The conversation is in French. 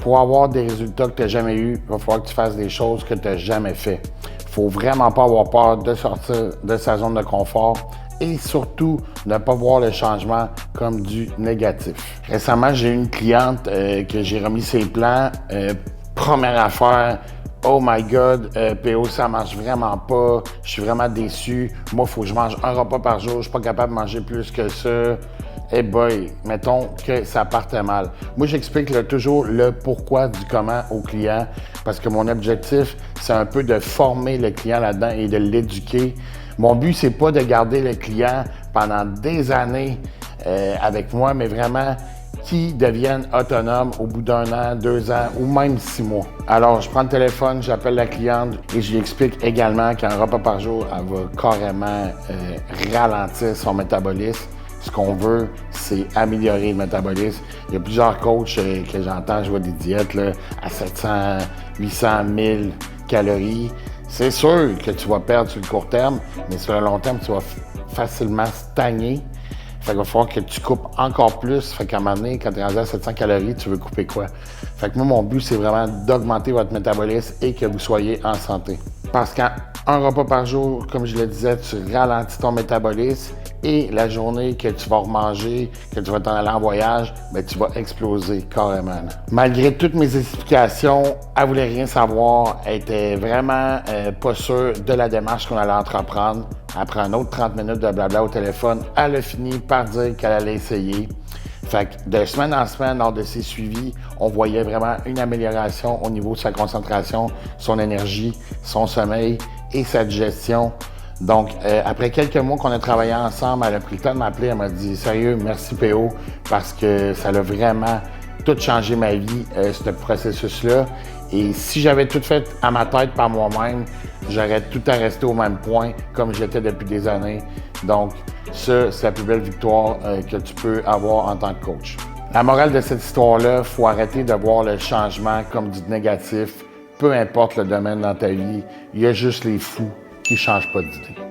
Pour avoir des résultats que tu n'as jamais eus, il va falloir que tu fasses des choses que tu n'as jamais fait. Il ne faut vraiment pas avoir peur de sortir de sa zone de confort et surtout ne pas voir le changement comme du négatif. Récemment, j'ai eu une cliente que j'ai remis ses plans. Première affaire, oh my God, PO, ça marche vraiment pas. Je suis vraiment déçu. Moi, il faut que je mange un repas par jour. Je suis pas capable de manger plus que ça. Eh boy, mettons que ça partait mal. Moi, j'explique toujours le pourquoi du comment au client parce que mon objectif, c'est un peu de former le client là-dedans et de l'éduquer. Mon but, c'est pas de garder le client pendant des années avec moi, mais vraiment qui deviennent autonomes au bout d'1 an, 2 ans ou même 6 mois. Alors, je prends le téléphone, j'appelle la cliente et je lui explique également qu'un repas par jour, elle va carrément ralentir son métabolisme. Ce qu'on veut, c'est améliorer le métabolisme. Il y a plusieurs coachs que j'entends, je vois des diètes là, à 700, 800, 1000 calories. C'est sûr que tu vas perdre sur le court terme, mais sur le long terme, tu vas facilement stagner. Fait qu'il va falloir que tu coupes encore plus. Fait qu'à un moment donné, quand tu es rendu à 700 calories, tu veux couper quoi? Fait que moi, mon but, c'est vraiment d'augmenter votre métabolisme et que vous soyez en santé. Parce qu'un repas par jour, comme je le disais, tu ralentis ton métabolisme et la journée que tu vas remanger, que tu vas t'en aller en voyage, bien, tu vas exploser carrément. Là. Malgré toutes mes explications, elle voulait rien savoir. Elle était vraiment pas sûre de la démarche qu'on allait entreprendre. Après un autre 30 minutes de blabla au téléphone, elle a fini par dire qu'elle allait essayer. Fait que de semaine en semaine, lors de ses suivis, on voyait vraiment une amélioration au niveau de sa concentration, son énergie, son sommeil et sa digestion. Donc, après quelques mois qu'on a travaillé ensemble, elle a pris le temps de m'appeler, elle m'a dit « Sérieux, merci PO, parce que ça a vraiment tout changé ma vie, ce processus-là. Et si j'avais tout fait à ma tête par moi-même, j'aurais tout à rester au même point, comme j'étais depuis des années. Donc, ça, c'est la plus belle victoire que tu peux avoir en tant que coach. La morale de cette histoire-là, il faut arrêter de voir le changement comme du négatif. Peu importe le domaine dans ta vie, il y a juste les fous qui ne changent pas d'idée.